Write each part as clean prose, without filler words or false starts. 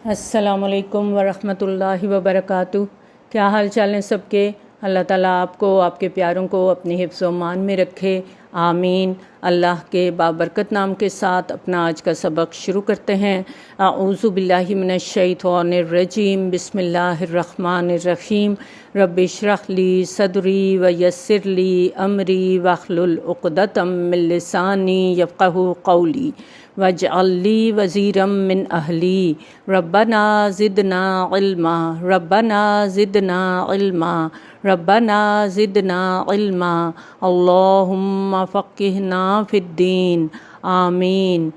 السلام علیکم ورحمۃ اللہ وبرکاتہ۔ کیا حال چال ہیں سب کے؟ اللہ تعالیٰ آپ کو، آپ کے پیاروں کو اپنے حفظ و امان میں رکھے، آمین۔ اللہ کے بابرکت نام کے ساتھ اپنا آج کا سبق شروع کرتے ہیں۔ اعوذ باللہ من الشیطان الرجیم، بسم اللہ الرحمن الرحیم۔ رب اشرح لی صدری ویسر لی امری واحلل عقدۃ من لسانی یفقہوا قولی واجعل لی وزیرا من اہلی ربنا زدنا علما ربنا زدنا علما ربنا زدنا علما اللہم فقہنا فی الدین، آمین۔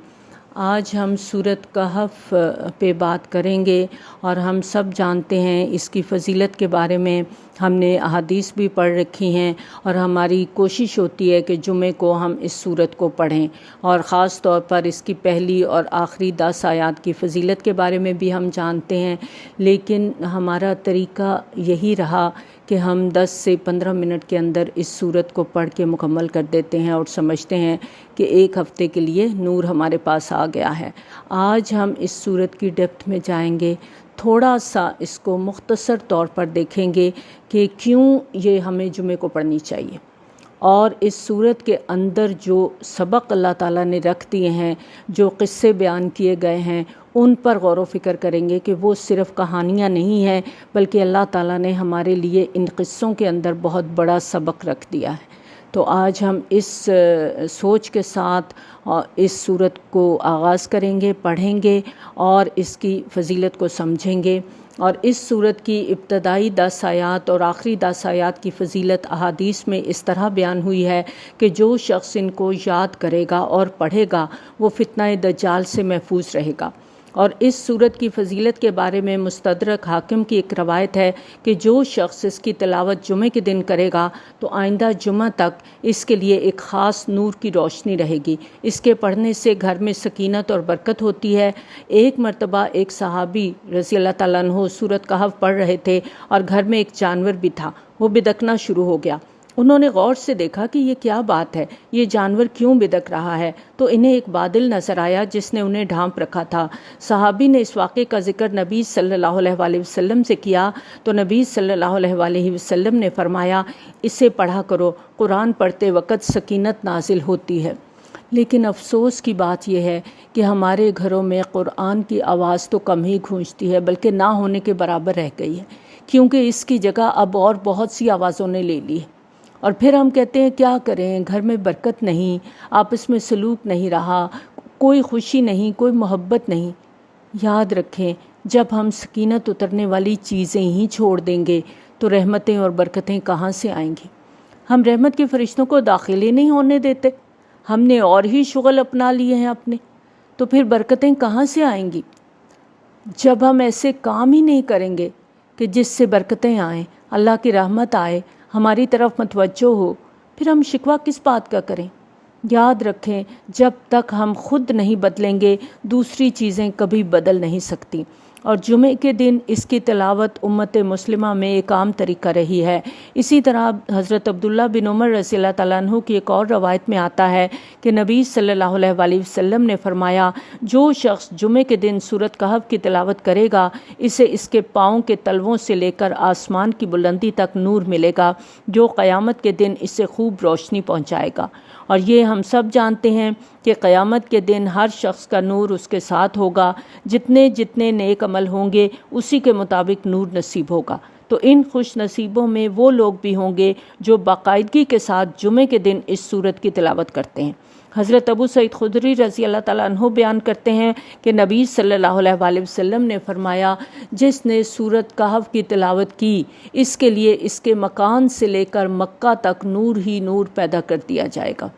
آج ہم سورۃ کہف پہ بات کریں گے، اور ہم سب جانتے ہیں اس کی فضیلت کے بارے میں، ہم نے احادیث بھی پڑھ رکھی ہیں، اور ہماری کوشش ہوتی ہے کہ جمعے کو ہم اس سورت کو پڑھیں، اور خاص طور پر اس کی پہلی اور آخری 10 آیات کی فضیلت کے بارے میں بھی ہم جانتے ہیں، لیکن ہمارا طریقہ یہی رہا کہ ہم 10 سے 15 منٹ کے اندر اس سورت کو پڑھ کے مکمل کر دیتے ہیں اور سمجھتے ہیں کہ ایک ہفتے کے لیے نور ہمارے پاس آ گیا ہے۔ آج ہم اس سورت کی ڈیپتھ میں جائیں گے، تھوڑا سا اس کو مختصر طور پر دیکھیں گے کہ کیوں یہ ہمیں جمعے کو پڑھنی چاہیے، اور اس سورت کے اندر جو سبق اللہ تعالیٰ نے رکھ دیے ہیں، جو قصے بیان کیے گئے ہیں، ان پر غور و فکر کریں گے کہ وہ صرف کہانیاں نہیں ہیں، بلکہ اللہ تعالیٰ نے ہمارے لیے ان قصوں کے اندر بہت بڑا سبق رکھ دیا ہے۔ تو آج ہم اس سوچ کے ساتھ اس سورت کو آغاز کریں گے، پڑھیں گے اور اس کی فضیلت کو سمجھیں گے۔ اور اس سورت کی ابتدائی 10 آیات اور آخری 10 آیات کی فضیلت احادیث میں اس طرح بیان ہوئی ہے کہ جو شخص ان کو یاد کرے گا اور پڑھے گا وہ فتنہ دجال سے محفوظ رہے گا۔ اور اس سورت کی فضیلت کے بارے میں مستدرک حاکم کی ایک روایت ہے کہ جو شخص اس کی تلاوت جمعے کے دن کرے گا تو آئندہ جمعہ تک اس کے لیے ایک خاص نور کی روشنی رہے گی۔ اس کے پڑھنے سے گھر میں سکینت اور برکت ہوتی ہے۔ ایک مرتبہ ایک صحابی رضی اللہ تعالیٰ عنہ سورت کہف پڑھ رہے تھے، اور گھر میں ایک جانور بھی تھا، وہ بدکنا شروع ہو گیا۔ انہوں نے غور سے دیکھا کہ یہ کیا بات ہے، یہ جانور کیوں بدک رہا ہے؟ تو انہیں ایک بادل نظر آیا جس نے انہیں ڈھانپ رکھا تھا۔ صحابی نے اس واقعے کا ذکر نبی صلی اللہ علیہ وآلہ وسلم سے کیا تو نبی صلی اللہ علیہ وآلہ وسلم نے فرمایا، اسے پڑھا کرو، قرآن پڑھتے وقت سکینت نازل ہوتی ہے۔ لیکن افسوس کی بات یہ ہے کہ ہمارے گھروں میں قرآن کی آواز تو کم ہی گونجتی ہے، بلکہ نہ ہونے کے برابر رہ گئی ہے، کیونکہ اس کی جگہ اب اور بہت سی آوازوں نے لے لی ہے۔ اور پھر ہم کہتے ہیں کیا کریں، گھر میں برکت نہیں، آپس میں سلوک نہیں رہا، کوئی خوشی نہیں، کوئی محبت نہیں۔ یاد رکھیں، جب ہم سکینت اترنے والی چیزیں ہی چھوڑ دیں گے تو رحمتیں اور برکتیں کہاں سے آئیں گی؟ ہم رحمت کے فرشتوں کو داخل ہی نہیں ہونے دیتے، ہم نے اور ہی شغل اپنا لیے ہیں اپنے، تو پھر برکتیں کہاں سے آئیں گی؟ جب ہم ایسے کام ہی نہیں کریں گے کہ جس سے برکتیں آئیں، اللہ کی رحمت آئے، ہماری طرف متوجہ ہو، پھر ہم شکوہ کس بات کا کریں؟ یاد رکھیں، جب تک ہم خود نہیں بدلیں گے دوسری چیزیں کبھی بدل نہیں سکتی۔ اور جمعے کے دن اس کی تلاوت امت مسلمہ میں ایک عام طریقہ رہی ہے۔ اسی طرح حضرت عبداللہ بن عمر رضی اللہ تعالیٰ عنہ کی ایک اور روایت میں آتا ہے کہ نبی صلی اللہ علیہ وآلہ وسلم نے فرمایا، جو شخص جمعے کے دن سورۃ کہف کی تلاوت کرے گا اسے اس کے پاؤں کے تلووں سے لے کر آسمان کی بلندی تک نور ملے گا، جو قیامت کے دن اسے خوب روشنی پہنچائے گا۔ اور یہ ہم سب جانتے ہیں کہ قیامت کے دن ہر شخص کا نور اس کے ساتھ ہوگا، جتنے جتنے نیک عمل ہوں گے اسی کے مطابق نور نصیب ہوگا۔ تو ان خوش نصیبوں میں وہ لوگ بھی ہوں گے جو باقاعدگی کے ساتھ جمعے کے دن اس سورت کی تلاوت کرتے ہیں۔ حضرت ابو سعید خدری رضی اللہ تعالیٰ عنہ بیان کرتے ہیں کہ نبی صلی اللہ علیہ وآلہ وسلم نے فرمایا، جس نے سورۃ کہف کی تلاوت کی اس کے لیے اس کے مکان سے لے کر مکہ تک نور ہی نور پیدا کر دیا جائے گا۔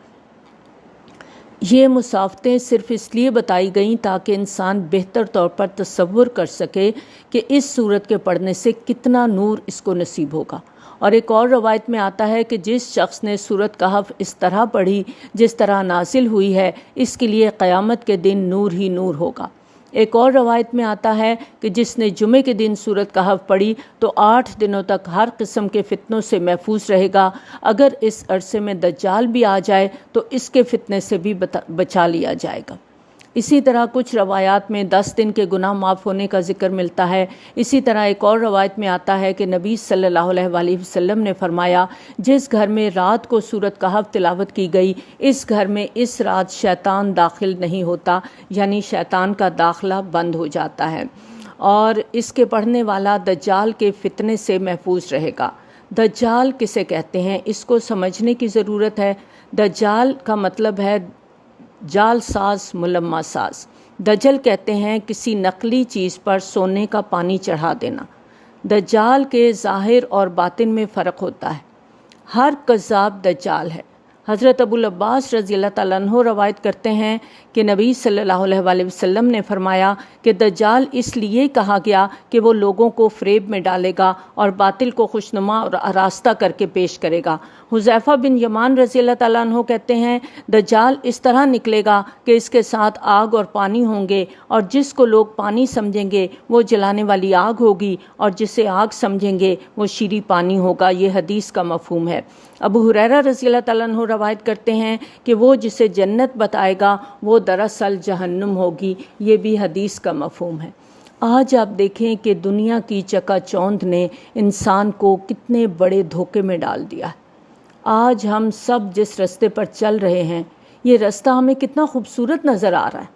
یہ مسافتیں صرف اس لیے بتائی گئیں تاکہ انسان بہتر طور پر تصور کر سکے کہ اس سورت کے پڑھنے سے کتنا نور اس کو نصیب ہوگا۔ اور ایک اور روایت میں آتا ہے کہ جس شخص نے سورۃ کہف اس طرح پڑھی جس طرح نازل ہوئی ہے اس کے لیے قیامت کے دن نور ہی نور ہوگا۔ ایک اور روایت میں آتا ہے کہ جس نے جمعے کے دن سورۃ کہف پڑھی تو 8 دنوں تک ہر قسم کے فتنوں سے محفوظ رہے گا، اگر اس عرصے میں دجال بھی آ جائے تو اس کے فتنے سے بھی بچا لیا جائے گا۔ اسی طرح کچھ روایات میں 10 دن کے گناہ معاف ہونے کا ذکر ملتا ہے۔ اسی طرح ایک اور روایت میں آتا ہے کہ نبی صلی اللہ علیہ وآلہ وسلم نے فرمایا، جس گھر میں رات کو سورۃ کہف تلاوت کی گئی، اس گھر میں اس رات شیطان داخل نہیں ہوتا، یعنی شیطان کا داخلہ بند ہو جاتا ہے، اور اس کے پڑھنے والا دجال کے فتنے سے محفوظ رہے گا۔ دجال کسے کہتے ہیں، اس کو سمجھنے کی ضرورت ہے۔ دجال کا مطلب ہے جال ساز، ملمہ ساز۔ دجل کہتے ہیں کسی نقلی چیز پر سونے کا پانی چڑھا دینا۔ دجال کے ظاہر اور باطن میں فرق ہوتا ہے۔ ہر کذاب دجال ہے۔ حضرت ابو العباس رضی اللہ تعالیٰ عنہ روایت کرتے ہیں کہ نبی صلی اللہ علیہ وآلہ وسلم نے فرمایا کہ دجال اس لیے کہا گیا کہ وہ لوگوں کو فریب میں ڈالے گا اور باطل کو خوشنما اور آراستہ کر کے پیش کرے گا۔ حذیفہ بن یمان رضی اللہ تعالیٰ عنہ کہتے ہیں دجال اس طرح نکلے گا کہ اس کے ساتھ آگ اور پانی ہوں گے، اور جس کو لوگ پانی سمجھیں گے وہ جلانے والی آگ ہوگی، اور جسے آگ سمجھیں گے وہ شیریں پانی ہوگا۔ یہ حدیث کا مفہوم ہے۔ ابو ہریرہ رضی اللہ تعالیٰ عنہ روایت کرتے ہیں کہ وہ جسے جنت بتائے گا وہ دراصل جہنم ہوگی۔ یہ بھی حدیث کا مفہوم ہے۔ آج آپ دیکھیں کہ دنیا کی چکا چوند نے انسان کو کتنے بڑے دھوکے میں ڈال دیا ہے۔ آج ہم سب جس رستے پر چل رہے ہیں، یہ رستہ ہمیں کتنا خوبصورت نظر آ رہا ہے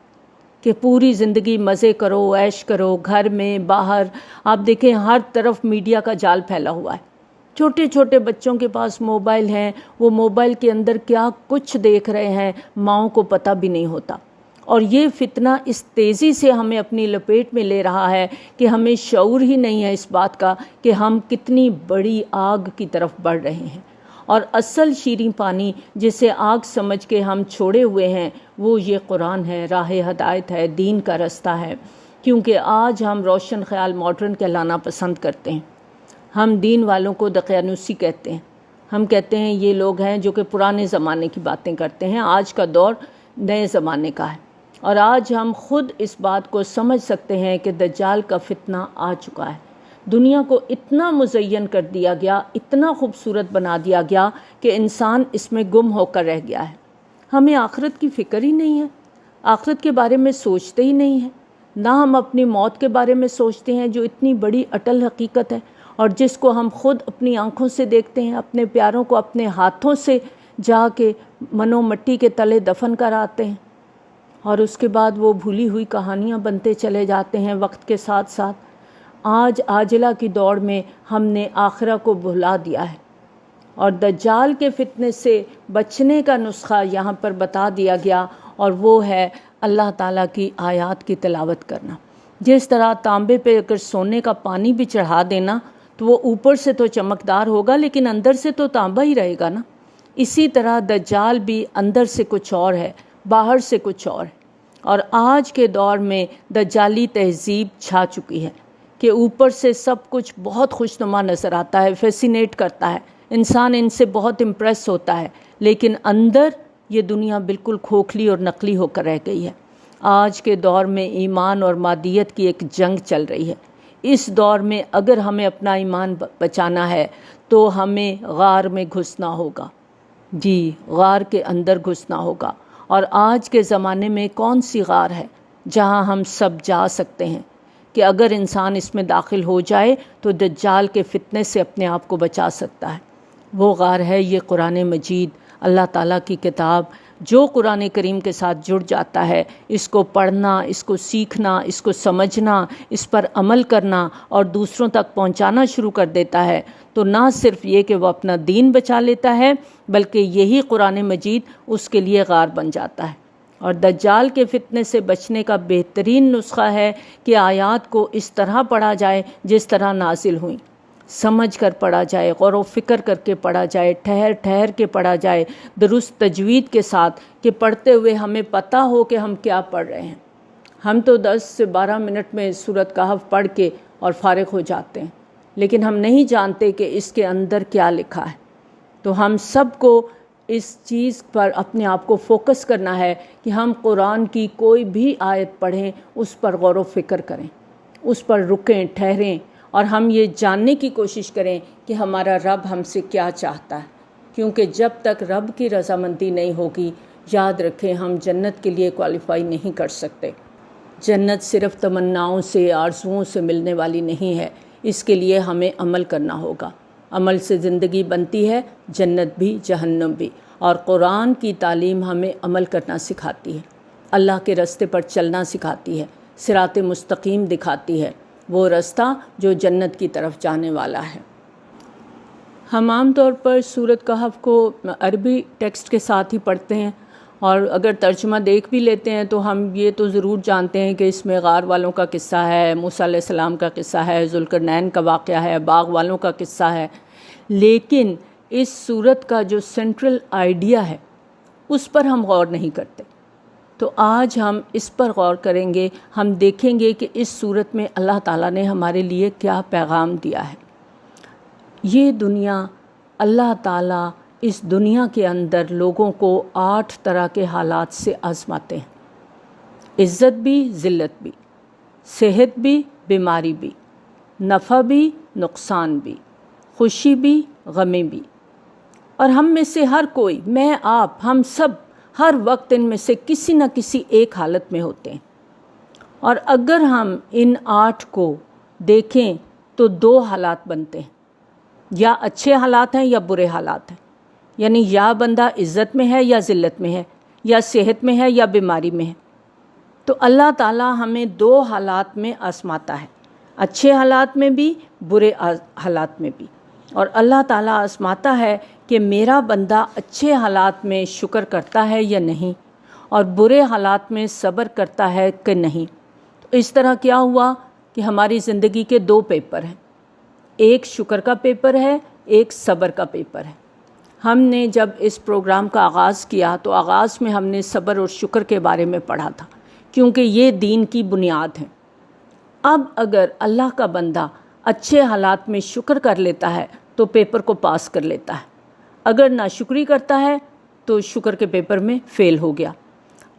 کہ پوری زندگی مزے کرو، عیش کرو، گھر میں باہر۔ آپ دیکھیں ہر طرف میڈیا کا جال پھیلا ہوا ہے۔ چھوٹے چھوٹے بچوں کے پاس موبائل ہیں، وہ موبائل کے اندر کیا کچھ دیکھ رہے ہیں ماؤں کو پتہ بھی نہیں ہوتا، اور یہ فتنہ اس تیزی سے ہمیں اپنی لپیٹ میں لے رہا ہے کہ ہمیں شعور ہی نہیں ہے اس بات کا کہ ہم کتنی بڑی آگ کی طرف بڑھ رہے ہیں۔ اور اصل شیریں پانی جسے آگ سمجھ کے ہم چھوڑے ہوئے ہیں وہ یہ قرآن ہے، راہ ہدایت ہے، دین کا رستہ ہے۔ کیونکہ آج ہم روشن خیال ماڈرن کہلانا پسند کرتے ہیں۔ ہم دین والوں کو دقیانوسی کہتے ہیں۔ ہم کہتے ہیں یہ لوگ ہیں جو کہ پرانے زمانے کی باتیں کرتے ہیں، آج کا دور نئے زمانے کا ہے۔ اور آج ہم خود اس بات کو سمجھ سکتے ہیں کہ دجال کا فتنہ آ چکا ہے۔ دنیا کو اتنا مزین کر دیا گیا، اتنا خوبصورت بنا دیا گیا کہ انسان اس میں گم ہو کر رہ گیا ہے۔ ہمیں آخرت کی فکر ہی نہیں ہے، آخرت کے بارے میں سوچتے ہی نہیں ہیں، نہ ہم اپنی موت کے بارے میں سوچتے ہیں جو اتنی بڑی اٹل حقیقت ہے، اور جس کو ہم خود اپنی آنکھوں سے دیکھتے ہیں، اپنے پیاروں کو اپنے ہاتھوں سے جا کے منو مٹی کے تلے دفن کراتے ہیں، اور اس کے بعد وہ بھولی ہوئی کہانیاں بنتے چلے جاتے ہیں وقت کے ساتھ ساتھ۔ آج عاجلہ کی دوڑ میں ہم نے آخرہ کو بھلا دیا ہے، اور دجال کے فتنے سے بچنے کا نسخہ یہاں پر بتا دیا گیا، اور وہ ہے اللہ تعالیٰ کی آیات کی تلاوت کرنا۔ جس طرح تانبے پہ اگر سونے کا پانی بھی چڑھا دینا تو وہ اوپر سے تو چمکدار ہوگا لیکن اندر سے تو تانبا ہی رہے گا نا۔ اسی طرح دجال بھی اندر سے کچھ اور ہے، باہر سے کچھ اور ہے، اور آج کے دور میں دجالی تہذیب چھا چکی ہے کہ اوپر سے سب کچھ بہت خوشنما نظر آتا ہے، فیسینیٹ کرتا ہے، انسان ان سے بہت امپریس ہوتا ہے، لیکن اندر یہ دنیا بالکل کھوکھلی اور نقلی ہو کر رہ گئی ہے۔ آج کے دور میں ایمان اور مادیت کی ایک جنگ چل رہی ہے۔ اس دور میں اگر ہمیں اپنا ایمان بچانا ہے تو ہمیں غار میں گھسنا ہوگا، جی غار کے اندر گھسنا ہوگا۔ اور آج کے زمانے میں کون سی غار ہے جہاں ہم سب جا سکتے ہیں کہ اگر انسان اس میں داخل ہو جائے تو دجال کے فتنے سے اپنے آپ کو بچا سکتا ہے؟ وہ غار ہے یہ قرآن مجید، اللہ تعالیٰ کی کتاب۔ جو قرآن کریم کے ساتھ جڑ جاتا ہے، اس کو پڑھنا، اس کو سیکھنا، اس کو سمجھنا، اس پر عمل کرنا اور دوسروں تک پہنچانا شروع کر دیتا ہے، تو نہ صرف یہ کہ وہ اپنا دین بچا لیتا ہے بلکہ یہی قرآن مجید اس کے لیے غار بن جاتا ہے۔ اور دجال کے فتنے سے بچنے کا بہترین نسخہ ہے کہ آیات کو اس طرح پڑھا جائے جس طرح نازل ہوئیں، سمجھ کر پڑھا جائے، غور و فکر کر کے پڑھا جائے، ٹھہر ٹھہر کے پڑھا جائے، درست تجوید کے ساتھ، کہ پڑھتے ہوئے ہمیں پتہ ہو کہ ہم کیا پڑھ رہے ہیں۔ ہم تو 10 سے 12 منٹ میں سورۃ کہف پڑھ کے اور فارغ ہو جاتے ہیں، لیکن ہم نہیں جانتے کہ اس کے اندر کیا لکھا ہے۔ تو ہم سب کو اس چیز پر اپنے آپ کو فوکس کرنا ہے کہ ہم قرآن کی کوئی بھی آیت پڑھیں، اس پر غور و فکر کریں، اس پر رکیں، ٹھہریں، اور ہم یہ جاننے کی کوشش کریں کہ ہمارا رب ہم سے کیا چاہتا ہے، کیونکہ جب تک رب کی رضامندی نہیں ہوگی یاد رکھیں ہم جنت کے لیے کوالیفائی نہیں کر سکتے۔ جنت صرف تمناؤں سے، آرزوؤں سے ملنے والی نہیں ہے، اس کے لیے ہمیں عمل کرنا ہوگا۔ عمل سے زندگی بنتی ہے، جنت بھی جہنم بھی، اور قرآن کی تعلیم ہمیں عمل کرنا سکھاتی ہے، اللہ کے راستے پر چلنا سکھاتی ہے، صراط مستقیم دکھاتی ہے، وہ راستہ جو جنت کی طرف جانے والا ہے۔ ہم عام طور پر سورۃ کہف کو عربی ٹیکسٹ کے ساتھ ہی پڑھتے ہیں، اور اگر ترجمہ دیکھ بھی لیتے ہیں تو ہم یہ تو ضرور جانتے ہیں کہ اس میں غار والوں کا قصہ ہے، موسیٰ علیہ السلام کا قصہ ہے، ذوالقرنین کا واقعہ ہے، باغ والوں کا قصہ ہے، لیکن اس سورت کا جو سینٹرل آئیڈیا ہے اس پر ہم غور نہیں کرتے۔ تو آج ہم اس پر غور کریں گے، ہم دیکھیں گے کہ اس سورت میں اللہ تعالیٰ نے ہمارے لیے کیا پیغام دیا ہے۔ یہ دنیا، اللہ تعالیٰ اس دنیا کے اندر لوگوں کو 8 طرح کے حالات سے آزماتے ہیں، عزت بھی، ذلت بھی، صحت بھی، بیماری بھی، نفع بھی، نقصان بھی، خوشی بھی، غمی بھی، اور ہم میں سے ہر کوئی، میں، آپ، ہم سب ہر وقت ان میں سے کسی نہ کسی ایک حالت میں ہوتے ہیں۔ اور اگر ہم ان 8 کو دیکھیں تو 2 حالات بنتے ہیں، یا اچھے حالات ہیں یا برے حالات ہیں، یعنی یا بندہ عزت میں ہے یا ذلت میں ہے، یا صحت میں ہے یا بیماری میں ہے۔ تو اللہ تعالیٰ ہمیں 2 حالات میں آزماتا ہے، اچھے حالات میں بھی، برے حالات میں بھی، اور اللہ تعالیٰ آزماتا ہے کہ میرا بندہ اچھے حالات میں شکر کرتا ہے یا نہیں، اور برے حالات میں صبر کرتا ہے کہ نہیں۔ تو اس طرح کیا ہوا کہ ہماری زندگی کے 2 پیپر ہیں، ایک شکر کا پیپر ہے، ایک صبر کا پیپر ہے۔ ہم نے جب اس پروگرام کا آغاز کیا تو آغاز میں ہم نے صبر اور شکر کے بارے میں پڑھا تھا، کیونکہ یہ دین کی بنیاد ہے۔ اب اگر اللہ کا بندہ اچھے حالات میں شکر کر لیتا ہے تو پیپر کو پاس کر لیتا ہے، اگر ناشکری کرتا ہے تو شکر کے پیپر میں فیل ہو گیا،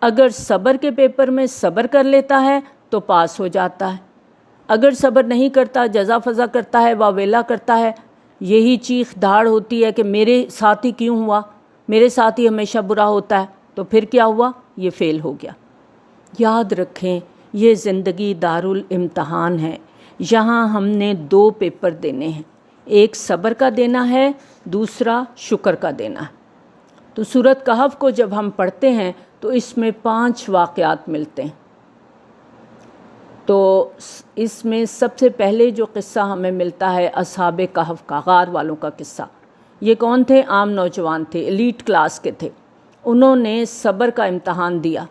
اگر صبر کے پیپر میں صبر کر لیتا ہے تو پاس ہو جاتا ہے، اگر صبر نہیں کرتا، جزا فضا کرتا ہے، واویلا کرتا ہے، یہی چیخ دھاڑ ہوتی ہے کہ میرے ساتھ ہی کیوں ہوا، میرے ساتھ ہی ہمیشہ برا ہوتا ہے، تو پھر کیا ہوا؟ یہ فیل ہو گیا۔ یاد رکھیں یہ زندگی دارالامتحان ہے، یہاں ہم نے 2 پیپر دینے ہیں، ایک صبر کا دینا ہے، دوسرا شکر کا دینا ہے۔ تو سورۃ کہف کو جب ہم پڑھتے ہیں تو اس میں 5 واقعات ملتے ہیں۔ تو اس میں سب سے پہلے جو قصہ ہمیں ملتا ہے اصحاب کہف کا، غار والوں کا قصہ۔ یہ کون تھے؟ عام نوجوان تھے، ایلیٹ کلاس کے تھے، انہوں نے صبر کا امتحان دیا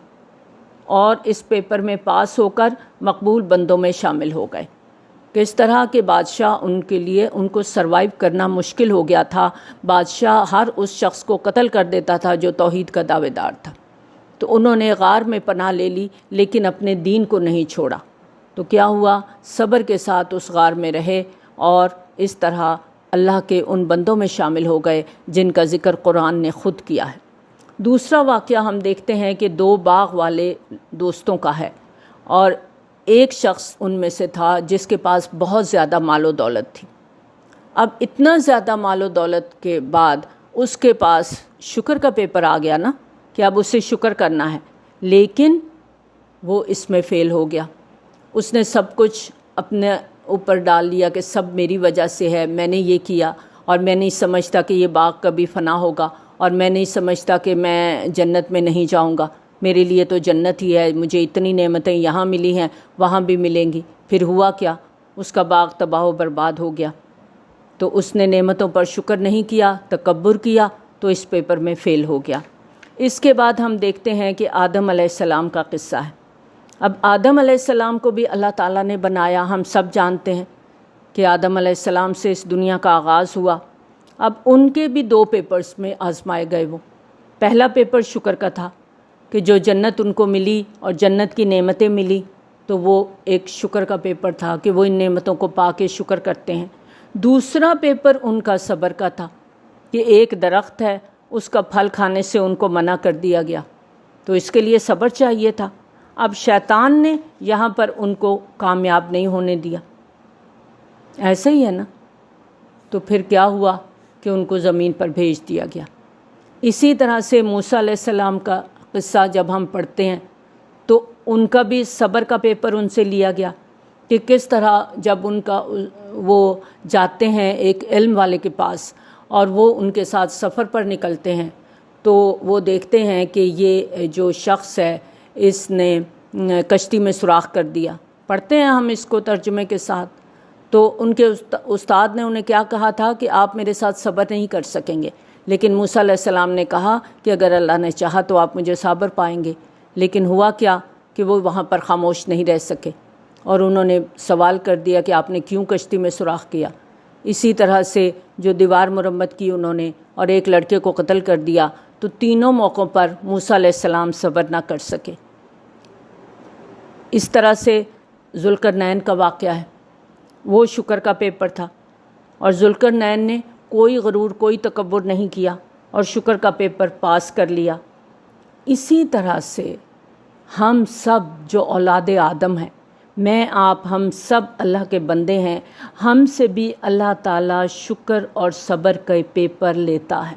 اور اس پیپر میں پاس ہو کر مقبول بندوں میں شامل ہو گئے۔ کس طرح کہ بادشاہ ان کے لیے، ان کو سروائیو کرنا مشکل ہو گیا تھا، بادشاہ ہر اس شخص کو قتل کر دیتا تھا جو توحید کا دعوے دار تھا۔ تو انہوں نے غار میں پناہ لے لی لیکن اپنے دین کو نہیں چھوڑا۔ تو کیا ہوا؟ صبر کے ساتھ اس غار میں رہے اور اس طرح اللہ کے ان بندوں میں شامل ہو گئے جن کا ذکر قرآن نے خود کیا ہے۔ دوسرا واقعہ ہم دیکھتے ہیں کہ 2 باغ والے دوستوں کا ہے، اور ایک شخص ان میں سے تھا جس کے پاس بہت زیادہ مال و دولت تھی۔ اب اتنا زیادہ مال و دولت کے بعد اس کے پاس شکر کا پیپر آ گیا نا کہ اب اسے شکر کرنا ہے، لیکن وہ اس میں فیل ہو گیا۔ اس نے سب کچھ اپنے اوپر ڈال لیا کہ سب میری وجہ سے ہے، میں نے یہ کیا، اور میں نہیں سمجھتا کہ یہ باغ کبھی فنا ہوگا، اور میں نہیں سمجھتا کہ میں جنت میں نہیں جاؤں گا، میرے لیے تو جنت ہی ہے، مجھے اتنی نعمتیں یہاں ملی ہیں وہاں بھی ملیں گی۔ پھر ہوا کیا؟ اس کا باغ تباہ و برباد ہو گیا۔ تو اس نے نعمتوں پر شکر نہیں کیا، تکبر کیا، تو اس پیپر میں فیل ہو گیا۔ اس کے بعد ہم دیکھتے ہیں کہ آدم علیہ السلام کا قصہ ہے۔ اب آدم علیہ السلام کو بھی اللہ تعالیٰ نے بنایا، ہم سب جانتے ہیں کہ آدم علیہ السلام سے اس دنیا کا آغاز ہوا۔ اب ان کے بھی 2 پیپرز میں آزمائے گئے۔ وہ پہلا پیپر شکر کا تھا کہ جو جنت ان کو ملی اور جنت کی نعمتیں ملی، تو وہ ایک شکر کا پیپر تھا کہ وہ ان نعمتوں کو پا کے شکر کرتے ہیں۔ دوسرا پیپر ان کا صبر کا تھا کہ ایک درخت ہے، اس کا پھل کھانے سے ان کو منع کر دیا گیا، تو اس کے لیے صبر چاہیے تھا۔ اب شیطان نے یہاں پر ان کو کامیاب نہیں ہونے دیا، ایسا ہی ہے نا؟ تو پھر کیا ہوا کہ ان کو زمین پر بھیج دیا گیا۔ اسی طرح سے موسیٰ علیہ السلام کا قصہ جب ہم پڑھتے ہیں تو ان کا بھی صبر کا پیپر ان سے لیا گیا کہ کس طرح جب ان کا وہ جاتے ہیں ایک علم والے کے پاس اور وہ ان کے ساتھ سفر پر نکلتے ہیں تو وہ دیکھتے ہیں کہ یہ جو شخص ہے اس نے کشتی میں سوراخ کر دیا. پڑھتے ہیں ہم اس کو ترجمے کے ساتھ. تو ان کے استاد نے انہیں کیا کہا تھا کہ آپ میرے ساتھ صبر نہیں کر سکیں گے، لیکن موسیٰ علیہ السلام نے کہا کہ اگر اللہ نے چاہا تو آپ مجھے صابر پائیں گے. لیکن ہوا کیا کہ وہ وہاں پر خاموش نہیں رہ سکے اور انہوں نے سوال کر دیا کہ آپ نے کیوں کشتی میں سوراخ کیا. اسی طرح سے جو دیوار مرمت کی انہوں نے اور ایک لڑکے کو قتل کر دیا، تو تینوں موقعوں پر موسیٰ علیہ السلام صبر نہ کر سکے. اس طرح سے ذوالقرنین کا واقعہ ہے، وہ شکر کا پیپر تھا اور ذوالقرنین نے کوئی غرور کوئی تکبر نہیں کیا اور شکر کا پیپر پاس کر لیا. اسی طرح سے ہم سب جو اولاد آدم ہیں، میں آپ ہم سب اللہ کے بندے ہیں، ہم سے بھی اللہ تعالیٰ شکر اور صبر کا پیپر لیتا ہے.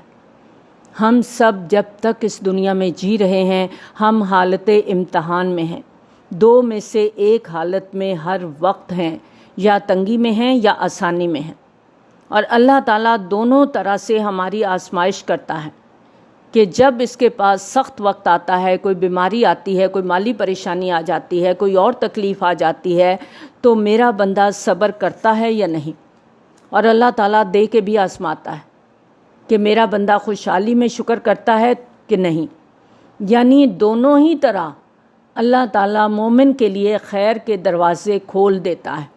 ہم سب جب تک اس دنیا میں جی رہے ہیں ہم حالت امتحان میں ہیں. دو میں سے ایک حالت میں ہر وقت ہیں، یا تنگی میں ہیں یا آسانی میں ہیں. اور اللہ تعالیٰ دونوں طرح سے ہماری آزمائش کرتا ہے کہ جب اس کے پاس سخت وقت آتا ہے، کوئی بیماری آتی ہے، کوئی مالی پریشانی آ جاتی ہے، کوئی اور تکلیف آ جاتی ہے، تو میرا بندہ صبر کرتا ہے یا نہیں. اور اللہ تعالیٰ دے کے بھی آزماتا ہے کہ میرا بندہ خوشحالی میں شکر کرتا ہے کہ نہیں. یعنی دونوں ہی طرح اللہ تعالیٰ مومن کے لیے خیر کے دروازے کھول دیتا ہے.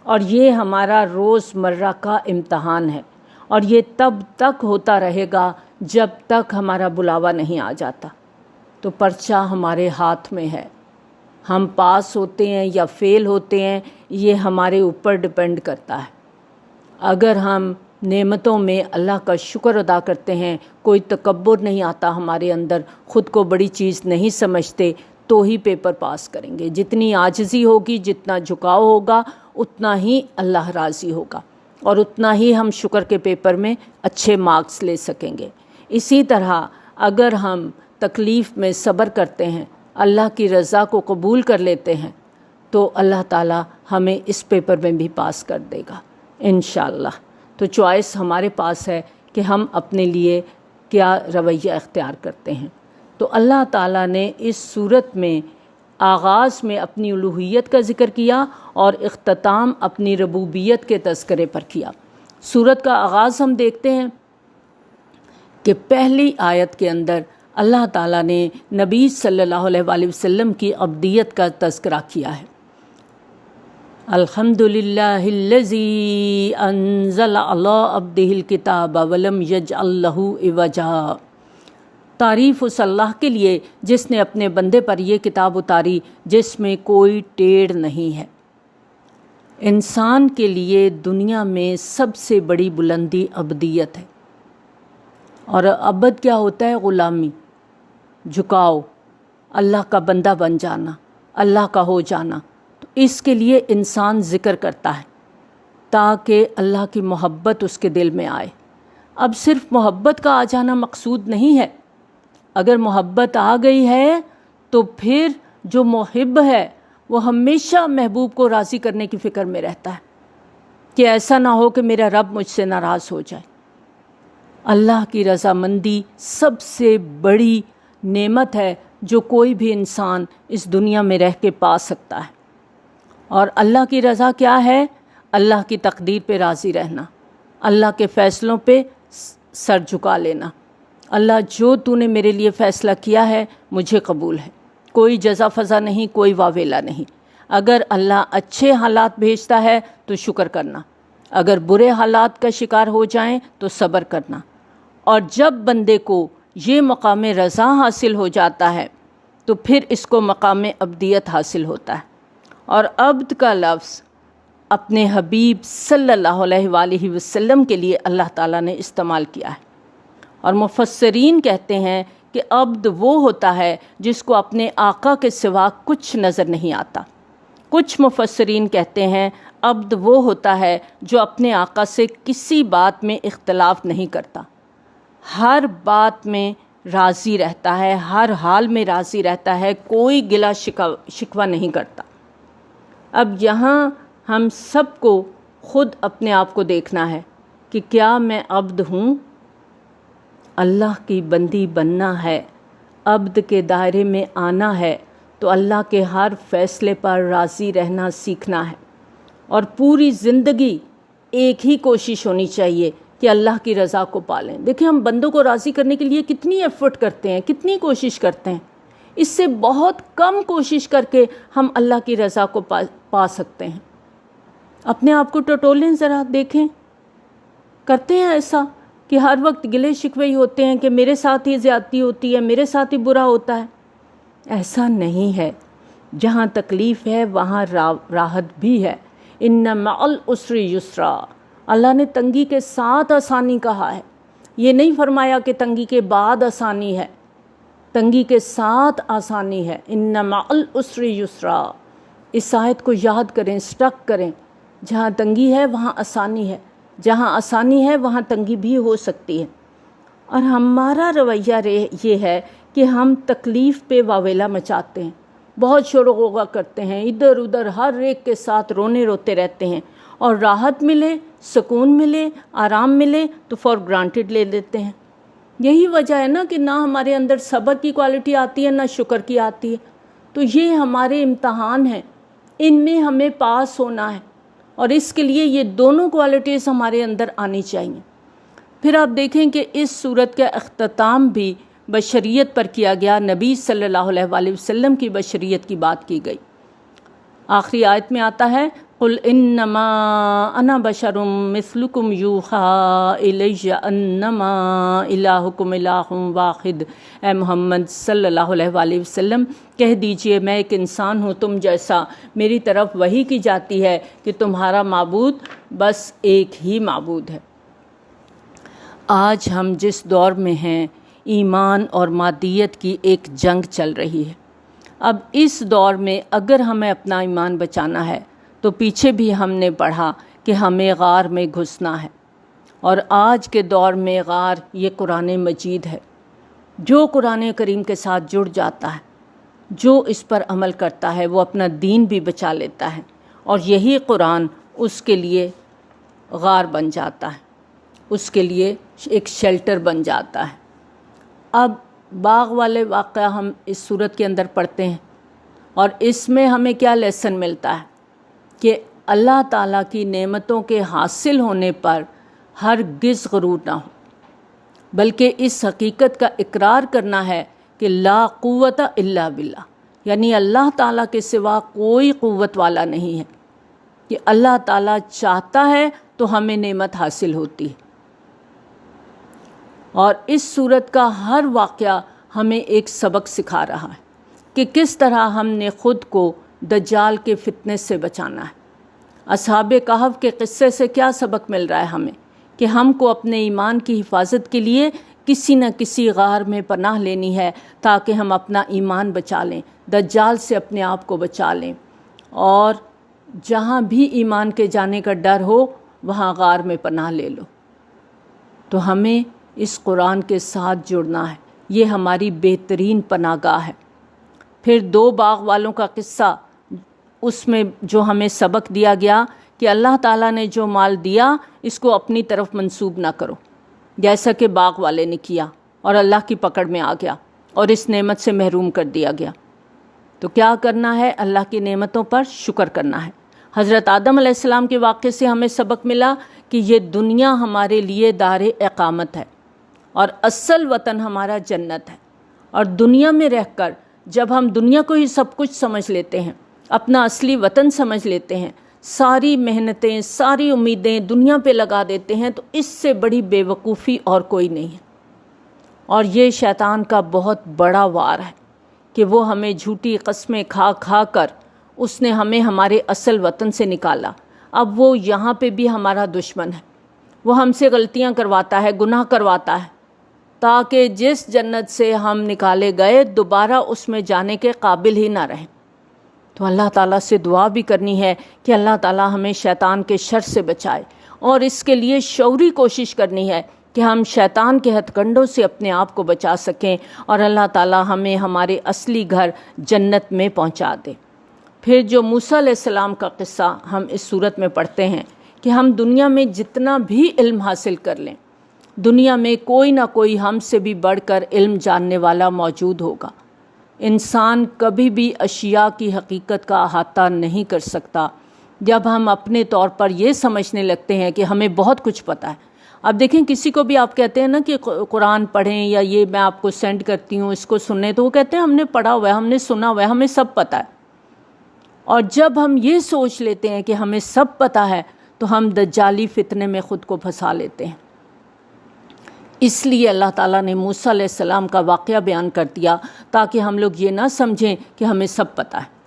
اور یہ ہمارا روز مرہ کا امتحان ہے اور یہ تب تک ہوتا رہے گا جب تک ہمارا بلاوا نہیں آ جاتا. تو پرچہ ہمارے ہاتھ میں ہے، ہم پاس ہوتے ہیں یا فیل ہوتے ہیں یہ ہمارے اوپر ڈپینڈ کرتا ہے. اگر ہم نعمتوں میں اللہ کا شکر ادا کرتے ہیں، کوئی تکبر نہیں آتا ہمارے اندر، خود کو بڑی چیز نہیں سمجھتے، تو ہی پیپر پاس کریں گے. جتنی عاجزی ہوگی، جتنا جھکاؤ ہوگا، اتنا ہی اللہ راضی ہوگا اور اتنا ہی ہم شکر کے پیپر میں اچھے مارکس لے سکیں گے. اسی طرح اگر ہم تکلیف میں صبر کرتے ہیں، اللہ کی رضا کو قبول کر لیتے ہیں، تو اللہ تعالیٰ ہمیں اس پیپر میں بھی پاس کر دے گا انشاءاللہ. تو چوائس ہمارے پاس ہے کہ ہم اپنے لیے کیا رویہ اختیار کرتے ہیں. تو اللہ تعالیٰ نے اس صورت میں آغاز میں اپنی الوہیت کا ذکر کیا اور اختتام اپنی ربوبیت کے تذکرے پر کیا. سورت کا آغاز ہم دیکھتے ہیں کہ پہلی آیت کے اندر اللہ تعالیٰ نے نبی صلی اللہ علیہ وآلہ وسلم کی عبدیت کا تذکرہ کیا ہے. الحمدللہ الذی انزل علی عبدہ الکتاب ولم یجعل لہ عوجا. تعریف اس اللہ کے لیے جس نے اپنے بندے پر یہ کتاب اتاری جس میں کوئی ٹیڑھ نہیں ہے. انسان کے لیے دنیا میں سب سے بڑی بلندی عبدیت ہے. اور عبد کیا ہوتا ہے؟ غلامی، جھکاؤ، اللہ کا بندہ بن جانا، اللہ کا ہو جانا. تو اس کے لیے انسان ذکر کرتا ہے تاکہ اللہ کی محبت اس کے دل میں آئے. اب صرف محبت کا آ جانا مقصود نہیں ہے. اگر محبت آ گئی ہے تو پھر جو محب ہے وہ ہمیشہ محبوب کو راضی کرنے کی فکر میں رہتا ہے کہ ایسا نہ ہو کہ میرا رب مجھ سے ناراض ہو جائے. اللہ کی رضامندی سب سے بڑی نعمت ہے جو کوئی بھی انسان اس دنیا میں رہ کے پا سکتا ہے. اور اللہ کی رضا کیا ہے؟ اللہ کی تقدیر پہ راضی رہنا، اللہ کے فیصلوں پہ سر جھکا لینا. اللہ جو تو نے میرے لیے فیصلہ کیا ہے مجھے قبول ہے، کوئی جزا فضا نہیں، کوئی واویلا نہیں. اگر اللہ اچھے حالات بھیجتا ہے تو شکر کرنا، اگر برے حالات کا شکار ہو جائیں تو صبر کرنا. اور جب بندے کو یہ مقام رضا حاصل ہو جاتا ہے تو پھر اس کو مقام عبدیت حاصل ہوتا ہے. اور عبد کا لفظ اپنے حبیب صلی اللہ علیہ وآلہ وسلم کے لیے اللہ تعالیٰ نے استعمال کیا ہے. اور مفسرین کہتے ہیں کہ عبد وہ ہوتا ہے جس کو اپنے آقا کے سوا کچھ نظر نہیں آتا. کچھ مفسرین کہتے ہیں عبد وہ ہوتا ہے جو اپنے آقا سے کسی بات میں اختلاف نہیں کرتا. ہر بات میں راضی رہتا ہے، ہر حال میں راضی رہتا ہے، کوئی گلہ شکوہ نہیں کرتا۔ اب یہاں ہم سب کو خود اپنے آپ کو دیکھنا ہے کہ کیا میں عبد ہوں؟ اللہ کی بندی بننا ہے، عبد کے دائرے میں آنا ہے، تو اللہ کے ہر فیصلے پر راضی رہنا سیکھنا ہے، اور پوری زندگی ایک ہی کوشش ہونی چاہیے کہ اللہ کی رضا کو پالیں۔ دیکھیں ہم بندوں کو راضی کرنے کے لیے کتنی ایفرٹ کرتے ہیں، کتنی کوشش کرتے ہیں، اس سے بہت کم کوشش کر کے ہم اللہ کی رضا کو پا سکتے ہیں۔ اپنے آپ کو ٹٹولیں، ذرا دیکھیں، کرتے ہیں ایسا کہ ہر وقت گلے شکوے ہی ہوتے ہیں کہ میرے ساتھ ہی زیادتی ہوتی ہے، میرے ساتھ ہی برا ہوتا ہے؟ ایسا نہیں ہے، جہاں تکلیف ہے وہاں راحت بھی ہے۔ ان مع العسر یسرا، اللہ نے تنگی کے ساتھ آسانی کہا ہے، یہ نہیں فرمایا کہ تنگی کے بعد آسانی ہے، تنگی کے ساتھ آسانی ہے۔ ان مع العسر یسرا، اس آیت کو یاد کریں، سٹک کریں، جہاں تنگی ہے وہاں آسانی ہے، جہاں آسانی ہے وہاں تنگی بھی ہو سکتی ہے۔ اور ہمارا رویہ یہ ہے کہ ہم تکلیف پہ واویلا مچاتے ہیں، بہت شور و غوغا کرتے ہیں، ادھر ادھر ہر ایک کے ساتھ رونے روتے رہتے ہیں، اور راحت ملے، سکون ملے، آرام ملے تو فار گرانٹیڈ لے لیتے ہیں۔ یہی وجہ ہے نا کہ نہ ہمارے اندر صبر کی کوالٹی آتی ہے، نہ شکر کی آتی ہے۔ تو یہ ہمارے امتحان ہیں، ان میں ہمیں پاس ہونا ہے، اور اس کے لیے یہ دونوں کوالٹیز ہمارے اندر آنی چاہیے۔ پھر آپ دیکھیں کہ اس سورت کا اختتام بھی بشریت پر کیا گیا، نبی صلی اللہ علیہ وآلہ وسلم کی بشریت کی بات کی گئی۔ آخری آیت میں آتا ہے قُلْ إِنَّمَا أَنَا بَشَرٌ مِثْلُكُمْ يُوحَىٰ إِلَيَّ أَنَّمَا إِلَٰهُكُمْ إِلَٰهٌ وَاحِدٌ۔ اے محمد صلی اللہ علیہ وآلہ وسلم کہہ دیجئے میں ایک انسان ہوں تم جیسا، میری طرف وحی کی جاتی ہے کہ تمہارا معبود بس ایک ہی معبود ہے۔ آج ہم جس دور میں ہیں، ایمان اور مادیت کی ایک جنگ چل رہی ہے۔ اب اس دور میں اگر ہمیں اپنا ایمان بچانا ہے تو پیچھے بھی ہم نے پڑھا کہ ہمیں غار میں گھسنا ہے، اور آج کے دور میں غار یہ قرآن مجید ہے۔ جو قرآن کریم کے ساتھ جڑ جاتا ہے، جو اس پر عمل کرتا ہے، وہ اپنا دین بھی بچا لیتا ہے، اور یہی قرآن اس کے لیے غار بن جاتا ہے، اس کے لیے ایک شیلٹر بن جاتا ہے۔ اب باغ والے واقعہ ہم اس صورت کے اندر پڑھتے ہیں، اور اس میں ہمیں کیا لیسن ملتا ہے کہ اللہ تعالیٰ کی نعمتوں کے حاصل ہونے پر ہرگز غرور نہ ہو، بلکہ اس حقیقت کا اقرار کرنا ہے کہ لا قوت الا باللہ، یعنی اللہ تعالیٰ کے سوا کوئی قوت والا نہیں ہے، کہ اللہ تعالیٰ چاہتا ہے تو ہمیں نعمت حاصل ہوتی ہے۔ اور اس صورت کا ہر واقعہ ہمیں ایک سبق سکھا رہا ہے کہ کس طرح ہم نے خود کو دجال کے فتنے سے بچانا ہے۔ اصحاب کہف کے قصے سے کیا سبق مل رہا ہے ہمیں؟ کہ ہم کو اپنے ایمان کی حفاظت کے لیے کسی نہ کسی غار میں پناہ لینی ہے، تاکہ ہم اپنا ایمان بچا لیں، دجال سے اپنے آپ کو بچا لیں، اور جہاں بھی ایمان کے جانے کا ڈر ہو وہاں غار میں پناہ لے لو۔ تو ہمیں اس قرآن کے ساتھ جڑنا ہے، یہ ہماری بہترین پناہ گاہ ہے۔ پھر دو باغ والوں کا قصہ، اس میں جو ہمیں سبق دیا گیا کہ اللہ تعالیٰ نے جو مال دیا اس کو اپنی طرف منسوب نہ کرو، جیسا کہ باغ والے نے کیا اور اللہ کی پکڑ میں آ گیا اور اس نعمت سے محروم کر دیا گیا۔ تو کیا کرنا ہے؟ اللہ کی نعمتوں پر شکر کرنا ہے۔ حضرت آدم علیہ السلام کے واقعے سے ہمیں سبق ملا کہ یہ دنیا ہمارے لیے دار اقامت ہے، اور اصل وطن ہمارا جنت ہے۔ اور دنیا میں رہ کر جب ہم دنیا کو ہی سب کچھ سمجھ لیتے ہیں، اپنا اصلی وطن سمجھ لیتے ہیں، ساری محنتیں، ساری امیدیں دنیا پہ لگا دیتے ہیں، تو اس سے بڑی بے وقوفی اور کوئی نہیں ہے۔ اور یہ شیطان کا بہت بڑا وار ہے کہ وہ ہمیں جھوٹی قسمیں کھا کھا کر اس نے ہمیں ہمارے اصل وطن سے نکالا۔ اب وہ یہاں پہ بھی ہمارا دشمن ہے، وہ ہم سے غلطیاں کرواتا ہے، گناہ کرواتا ہے، تاکہ جس جنت سے ہم نکالے گئے دوبارہ اس میں جانے کے قابل ہی نہ رہیں۔ تو اللہ تعالیٰ سے دعا بھی کرنی ہے کہ اللہ تعالیٰ ہمیں شیطان کے شر سے بچائے، اور اس کے لیے شعوری کوشش کرنی ہے کہ ہم شیطان کے ہتھ کنڈوں سے اپنے آپ کو بچا سکیں اور اللہ تعالی ہمیں ہمارے اصلی گھر جنت میں پہنچا دے۔ پھر جو موسیٰ علیہ السلام کا قصہ ہم اس صورت میں پڑھتے ہیں کہ ہم دنیا میں جتنا بھی علم حاصل کر لیں، دنیا میں کوئی نہ کوئی ہم سے بھی بڑھ کر علم جاننے والا موجود ہوگا۔ انسان کبھی بھی اشیاء کی حقیقت کا احاطہ نہیں کر سکتا۔ جب ہم اپنے طور پر یہ سمجھنے لگتے ہیں کہ ہمیں بہت کچھ پتہ ہے، اب دیکھیں کسی کو بھی آپ کہتے ہیں نا کہ قرآن پڑھیں یا یہ میں آپ کو سینڈ کرتی ہوں اس کو سنیں، تو وہ کہتے ہیں ہم نے پڑھا ہوا ہے، ہم نے سنا ہوا ہے، ہمیں سب پتہ ہے۔ اور جب ہم یہ سوچ لیتے ہیں کہ ہمیں سب پتہ ہے تو ہم دجالی فتنے میں خود کو پھنسا لیتے ہیں۔ اس لیے اللہ تعالیٰ نے موسیٰ علیہ السلام کا واقعہ بیان کر دیا تاکہ ہم لوگ یہ نہ سمجھیں کہ ہمیں سب پتہ ہے،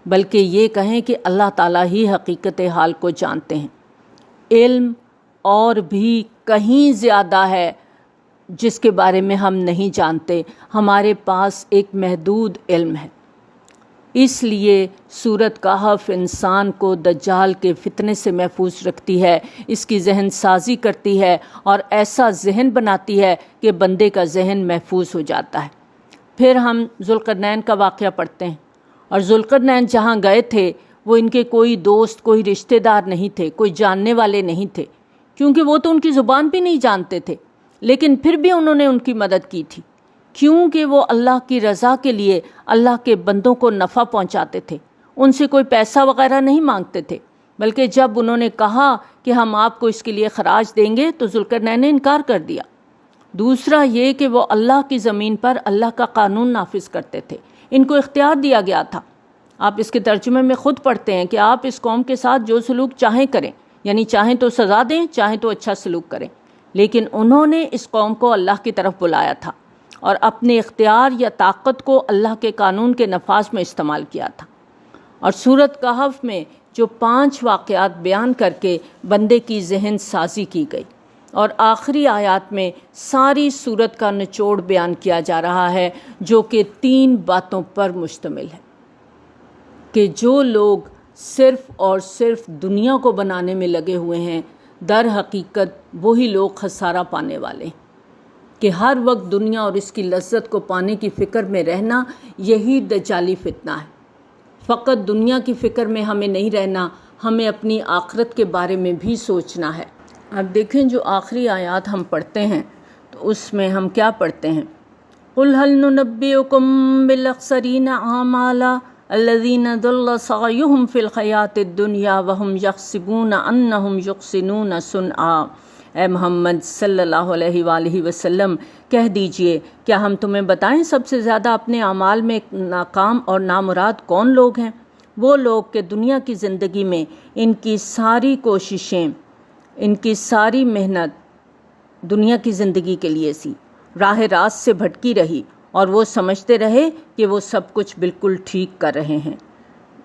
بلکہ یہ کہیں کہ اللہ تعالیٰ ہی حقیقت حال کو جانتے ہیں۔ علم اور بھی کہیں زیادہ ہے جس کے بارے میں ہم نہیں جانتے، ہمارے پاس ایک محدود علم ہے۔ اس لیے سورۃ کہف انسان کو دجال کے فتنے سے محفوظ رکھتی ہے، اس کی ذہن سازی کرتی ہے اور ایسا ذہن بناتی ہے کہ بندے کا ذہن محفوظ ہو جاتا ہے۔ پھر ہم ذوالقرنین کا واقعہ پڑھتے ہیں، اور ذوالقرنین جہاں گئے تھے وہ ان کے کوئی دوست، کوئی رشتہ دار نہیں تھے، کوئی جاننے والے نہیں تھے، کیونکہ وہ تو ان کی زبان بھی نہیں جانتے تھے، لیکن پھر بھی انہوں نے ان کی مدد کی تھی، کیونکہ وہ اللہ کی رضا کے لیے اللہ کے بندوں کو نفع پہنچاتے تھے، ان سے کوئی پیسہ وغیرہ نہیں مانگتے تھے، بلکہ جب انہوں نے کہا کہ ہم آپ کو اس کے لیے خراج دیں گے تو ذوالقرنین نے انکار کر دیا۔ دوسرا یہ کہ وہ اللہ کی زمین پر اللہ کا قانون نافذ کرتے تھے، ان کو اختیار دیا گیا تھا۔ آپ اس کے ترجمے میں خود پڑھتے ہیں کہ آپ اس قوم کے ساتھ جو سلوک چاہیں کریں، یعنی چاہیں تو سزا دیں، چاہیں تو اچھا سلوک کریں، لیکن انہوں نے اس قوم کو اللہ کی طرف بلایا تھا اور اپنے اختیار یا طاقت کو اللہ کے قانون کے نفاذ میں استعمال کیا تھا۔ اور سورۃ کہف میں جو 5 واقعات بیان کر کے بندے کی ذہن سازی کی گئی، اور آخری آیات میں ساری سورت کا نچوڑ بیان کیا جا رہا ہے جو کہ 3 باتوں پر مشتمل ہے کہ جو لوگ صرف اور صرف دنیا کو بنانے میں لگے ہوئے ہیں، در حقیقت وہی لوگ خسارہ پانے والے ہیں، کہ ہر وقت دنیا اور اس کی لذت کو پانے کی فکر میں رہنا یہی دجالی فتنہ ہے۔ فقط دنیا کی فکر میں ہمیں نہیں رہنا، ہمیں اپنی آخرت کے بارے میں بھی سوچنا ہے۔ اب دیکھیں جو آخری آیات ہم پڑھتے ہیں تو اس میں ہم کیا پڑھتے ہیں؟ قُلْ هَلْ نُنَبِّئُكُم بِالْأَخْسَرِينَ أَعْمَالًا الَّذِينَ ضَلَّ سَعْيُهُمْ فِي الْحَيَاةِ الدُّنْيَا وَهُمْ يَحْسَبُونَ أَنَّهُمْ يُحْسِنُونَ صُنْعًا۔ اے محمد صلی اللہ علیہ وآلہ وسلم کہہ دیجئے کیا ہم تمہیں بتائیں سب سے زیادہ اپنے اعمال میں ناکام اور نامراد کون لوگ ہیں؟ وہ لوگ کہ دنیا کی زندگی میں ان کی ساری کوششیں، ان کی ساری محنت دنیا کی زندگی کے لیے سی، راہ راست سے بھٹکی رہی اور وہ سمجھتے رہے کہ وہ سب کچھ بالکل ٹھیک کر رہے ہیں۔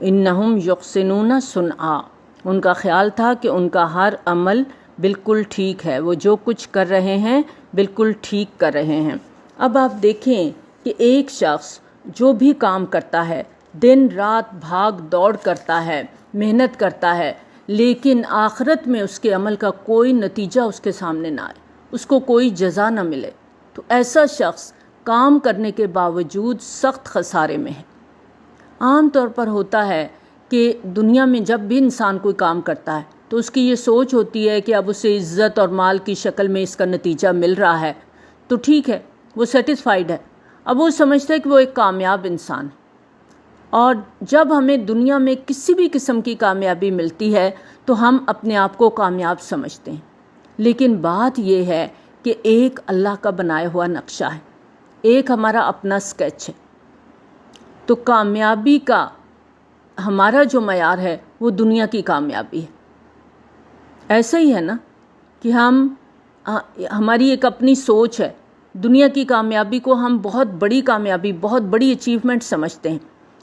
انہم یحسنون صنعا، ان کا خیال تھا کہ ان کا ہر عمل بالکل ٹھیک ہے، وہ جو کچھ کر رہے ہیں بالکل ٹھیک کر رہے ہیں۔ اب آپ دیکھیں کہ ایک شخص جو بھی کام کرتا ہے، دن رات بھاگ دوڑ کرتا ہے، محنت کرتا ہے، لیکن آخرت میں اس کے عمل کا کوئی نتیجہ اس کے سامنے نہ آئے، اس کو کوئی جزا نہ ملے، تو ایسا شخص کام کرنے کے باوجود سخت خسارے میں ہے۔ عام طور پر ہوتا ہے کہ دنیا میں جب بھی انسان کوئی کام کرتا ہے تو اس کی یہ سوچ ہوتی ہے کہ اب اسے عزت اور مال کی شکل میں اس کا نتیجہ مل رہا ہے تو ٹھیک ہے، وہ سیٹسفائیڈ ہے، اب وہ سمجھتا ہے کہ وہ ایک کامیاب انسان ہے۔ اور جب ہمیں دنیا میں کسی بھی قسم کی کامیابی ملتی ہے تو ہم اپنے آپ کو کامیاب سمجھتے ہیں، لیکن بات یہ ہے کہ ایک اللہ کا بنایا ہوا نقشہ ہے، ایک ہمارا اپنا اسکیچ ہے، تو کامیابی کا ہمارا جو معیار ہے وہ دنیا کی کامیابی ہے۔ ایسا ہی ہے نا کہ ہماری ایک اپنی سوچ ہے، دنیا کی کامیابی کو ہم بہت بڑی کامیابی، بہت بڑی اچیومنٹ سمجھتے ہیں،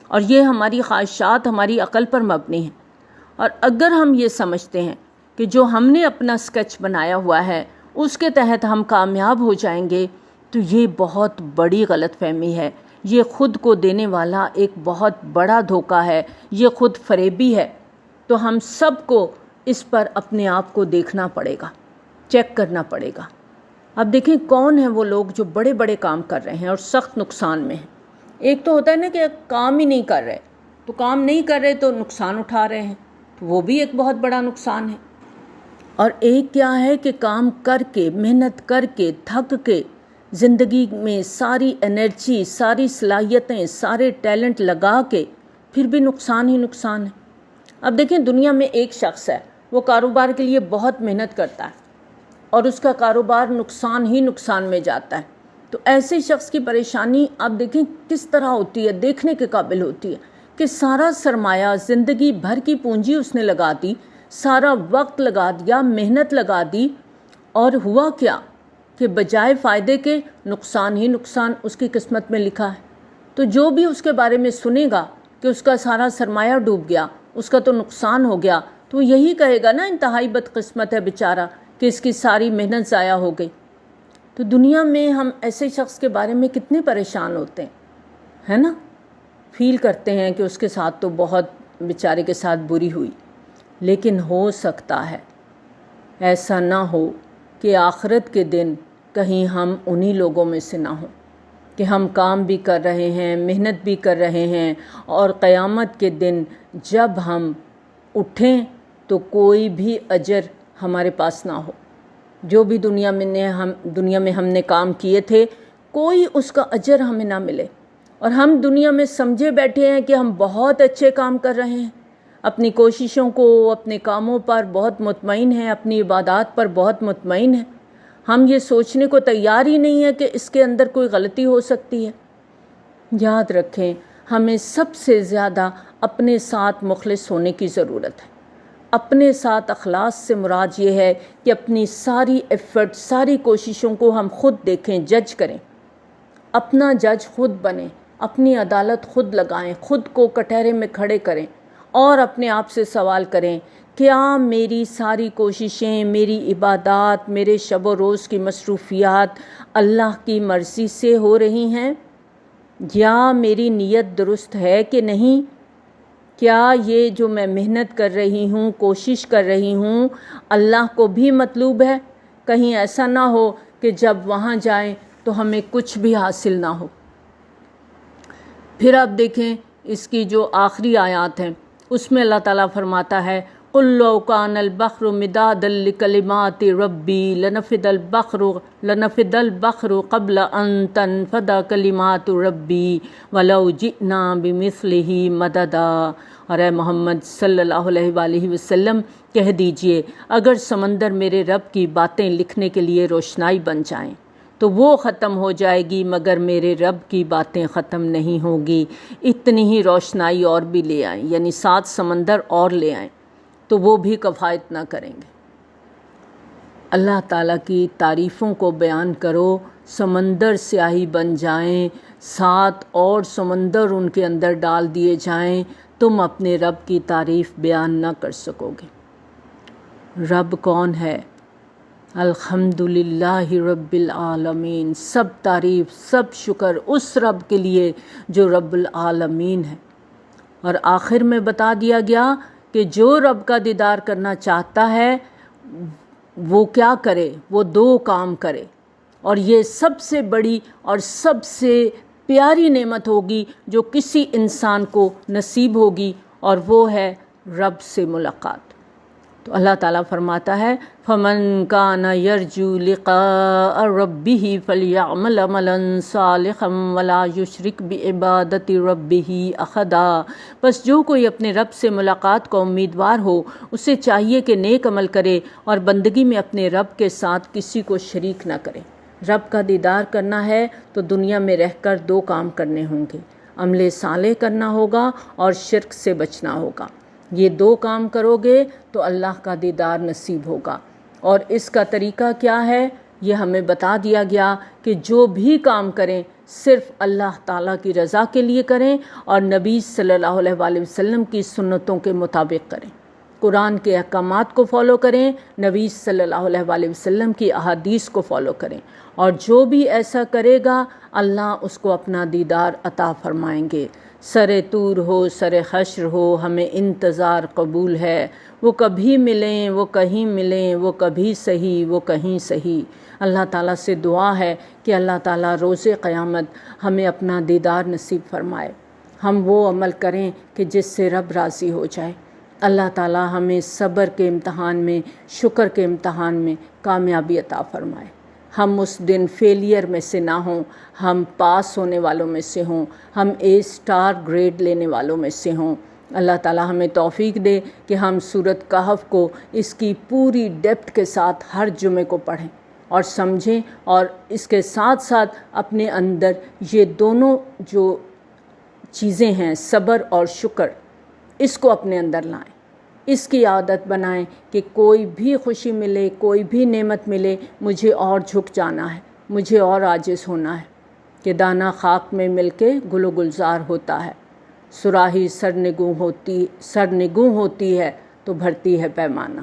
اور یہ ہماری خواہشات ہماری عقل پر مبنی ہیں۔ اور اگر ہم یہ سمجھتے ہیں کہ جو ہم نے اپنا اسکیچ بنایا ہوا ہے اس کے تحت ہم کامیاب ہو جائیں گے، تو یہ بہت بڑی غلط فہمی ہے، یہ خود کو دینے والا ایک بہت بڑا دھوکہ ہے، یہ خود فریبی ہے۔ تو ہم سب کو اس پر اپنے آپ کو دیکھنا پڑے گا، چیک کرنا پڑے گا اب دیکھیں کون ہیں وہ لوگ جو بڑے بڑے کام کر رہے ہیں اور سخت نقصان میں ہیں۔ ایک تو ہوتا ہے نا کہ کام ہی نہیں کر رہے، تو کام نہیں کر رہے تو نقصان اٹھا رہے ہیں، تو وہ بھی ایک بہت بڑا نقصان ہے۔ اور ایک کیا ہے کہ کام کر کے، محنت کر کے، تھک کے، زندگی میں ساری انرجی، ساری صلاحیتیں، سارے ٹیلنٹ لگا کے پھر بھی نقصان ہی نقصان ہے۔ اب دیکھیں دنیا میں ایک شخص ہے، وہ کاروبار کے لیے بہت محنت کرتا ہے اور اس کا کاروبار نقصان ہی نقصان میں جاتا ہے، تو ایسے شخص کی پریشانی آپ دیکھیں کس طرح ہوتی ہے، دیکھنے کے قابل ہوتی ہے کہ سارا سرمایہ، زندگی بھر کی پونجی اس نے لگا دی، سارا وقت لگا دیا، محنت لگا دی، اور ہوا کیا کہ بجائے فائدے کے نقصان ہی نقصان اس کی قسمت میں لکھا ہے۔ تو جو بھی اس کے بارے میں سنے گا کہ اس کا سارا سرمایہ ڈوب گیا، اس کا تو نقصان ہو گیا، تو یہی کہے گا نا انتہائی بدقسمت ہے بیچارہ کہ اس کی ساری محنت ضائع ہو گئی۔ تو دنیا میں ہم ایسے شخص کے بارے میں کتنے پریشان ہوتے ہیں، ہے نا؟ فیل کرتے ہیں کہ اس کے ساتھ تو بہت بیچارے کے ساتھ بری ہوئی، لیکن ہو سکتا ہے ایسا نہ ہو کہ آخرت کے دن کہیں ہم انہی لوگوں میں سے نہ ہوں کہ ہم کام بھی کر رہے ہیں، محنت بھی کر رہے ہیں، اور قیامت کے دن جب ہم اٹھیں تو کوئی بھی اجر ہمارے پاس نہ ہو۔ جو بھی دنیا میں ہم نے کام کیے تھے، کوئی اس کا اجر ہمیں نہ ملے، اور ہم دنیا میں سمجھے بیٹھے ہیں کہ ہم بہت اچھے کام کر رہے ہیں، اپنی کوششوں کو، اپنے کاموں پر بہت مطمئن ہیں، اپنی عبادات پر بہت مطمئن ہیں۔ ہم یہ سوچنے کو تیار ہی نہیں ہے کہ اس کے اندر کوئی غلطی ہو سکتی ہے۔ یاد رکھیں ہمیں سب سے زیادہ اپنے ساتھ مخلص ہونے کی ضرورت ہے۔ اپنے ساتھ اخلاص سے مراد یہ ہے کہ اپنی ساری ایفرٹ، ساری کوششوں کو ہم خود دیکھیں، جج کریں، اپنا جج خود بنیں، اپنی عدالت خود لگائیں، خود کو کٹہرے میں کھڑے کریں اور اپنے آپ سے سوال کریں، کیا میری ساری کوششیں، میری عبادات، میرے شب و روز کی مصروفیات اللہ کی مرضی سے ہو رہی ہیں، یا میری نیت درست ہے کہ نہیں؟ کیا یہ جو میں محنت کر رہی ہوں، کوشش کر رہی ہوں، اللہ کو بھی مطلوب ہے؟ کہیں ایسا نہ ہو کہ جب وہاں جائیں تو ہمیں کچھ بھی حاصل نہ ہو۔ پھر آپ دیکھیں اس کی جو آخری آیات ہیں، اس میں اللہ تعالیٰ فرماتا ہے قُلْ لَوْ كَانَ الْبَحْرُ مِدَادًا لِكَلِمَاتِ رَبِّي لَنَفِدَ الْبَحْرُ قَبْلَ أَن تَنفَدَ كَلِمَاتُ رَبِّي وَلَوْ جِئْنَا بِمِثْلِهِ مَدَدًا۔ اور اے محمد صلی اللہ علیہ وآلہ وسلم کہہ دیجئے، اگر سمندر میرے رب کی باتیں لکھنے کے لیے روشنائی بن جائیں تو وہ ختم ہو جائے گی، مگر میرے رب کی باتیں ختم نہیں ہوگی۔ اتنی ہی روشنائی اور بھی لے آئیں، یعنی 7 سمندر اور لے آئیں تو وہ بھی کفایت نہ کریں گے۔ اللہ تعالیٰ کی تعریفوں کو بیان کرو، سمندر سیاہی بن جائیں، 7 اور سمندر ان کے اندر ڈال دیے جائیں، تم اپنے رب کی تعریف بیان نہ کر سکو گے۔ رب کون ہے؟ الحمدللہ رب العالمین، سب تعریف، سب شکر اس رب کے لیے جو رب العالمین ہے۔ اور آخر میں بتا دیا گیا کہ جو رب کا دیدار کرنا چاہتا ہے وہ کیا کرے؟ وہ 2 کام کرے، اور یہ سب سے بڑی اور سب سے پیاری نعمت ہوگی جو کسی انسان کو نصیب ہوگی، اور وہ ہے رب سے ملاقات۔ تو اللہ تعالیٰ فرماتا ہے فَمَن كَانَ يَرْجُو لِقَاءَ رَبِّهِ فَلْيَعْمَلْ عَمَلًا صَالِحًا وَلَا يُشْرِكْ بِعِبَادَةِ رَبِّهِ أَحَدًا۔ بس جو کوئی اپنے رب سے ملاقات کا امیدوار ہو، اسے چاہیے کہ نیک عمل کرے اور بندگی میں اپنے رب کے ساتھ کسی کو شریک نہ کرے۔ رب کا دیدار کرنا ہے تو دنیا میں رہ کر 2 کام کرنے ہوں گے، عمل صالح کرنا ہوگا اور شرک سے بچنا ہوگا۔ یہ 2 کام کرو گے تو اللہ کا دیدار نصیب ہوگا۔ اور اس کا طریقہ کیا ہے؟ یہ ہمیں بتا دیا گیا کہ جو بھی کام کریں صرف اللہ تعالیٰ کی رضا کے لیے کریں اور نبی صلی اللہ علیہ وآلہ وسلم کی سنتوں کے مطابق کریں، قرآن کے احکامات کو فالو کریں، نبی صلی اللہ علیہ وآلہ وسلم کی احادیث کو فالو کریں، اور جو بھی ایسا کرے گا اللہ اس کو اپنا دیدار عطا فرمائیں گے۔ سر طور ہو سر حشر ہو ہمیں انتظار قبول ہے، وہ کبھی ملیں وہ کہیں ملیں، وہ کبھی صحیح وہ کہیں صحیح۔ اللہ تعالیٰ سے دعا ہے کہ اللہ تعالیٰ روز قیامت ہمیں اپنا دیدار نصیب فرمائے، ہم وہ عمل کریں کہ جس سے رب راضی ہو جائے۔ اللہ تعالیٰ ہمیں صبر کے امتحان میں، شکر کے امتحان میں کامیابی عطا فرمائے، ہم اس دن فیلئر میں سے نہ ہوں، ہم پاس ہونے والوں میں سے ہوں، ہم اے اسٹار گریڈ لینے والوں میں سے ہوں۔ اللہ تعالیٰ ہمیں توفیق دے کہ ہم سورۃ کہف کو اس کی پوری ڈیپتھ کے ساتھ ہر جمعے کو پڑھیں اور سمجھیں، اور اس کے ساتھ ساتھ اپنے اندر یہ دونوں جو چیزیں ہیں، صبر اور شکر، اس کو اپنے اندر لائیں، اس کی عادت بنائیں کہ کوئی بھی خوشی ملے، کوئی بھی نعمت ملے، مجھے اور جھک جانا ہے، مجھے اور عاجز ہونا ہے کہ دانہ خاک میں مل کے گل و گلزار ہوتا ہے، صراحی سرنگوں ہوتی ہے تو بھرتی ہے پیمانہ۔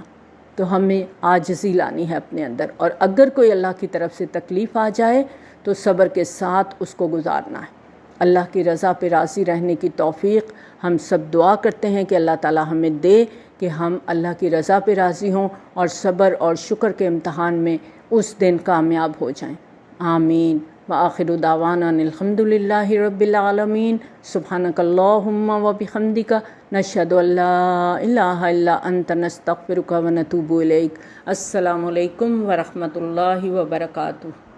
تو ہمیں عاجزی لانی ہے اپنے اندر، اور اگر کوئی اللہ کی طرف سے تکلیف آ جائے تو صبر کے ساتھ اس کو گزارنا ہے۔ اللہ کی رضا پہ راضی رہنے کی توفیق ہم سب دعا کرتے ہیں کہ اللہ تعالیٰ ہمیں دے کہ ہم اللہ کی رضا پہ راضی ہوں اور صبر اور شکر کے امتحان میں اس دن کامیاب ہو جائیں۔ آمین۔ وآخر دعوانا الحمد للہ رب العالمین۔ سبحانک اللہم وبحمدک، نشہد ان لا الہ الا انت، نستغفرک ونتوب الیک۔ السلام علیکم ورحمۃ اللہ وبرکاتہ۔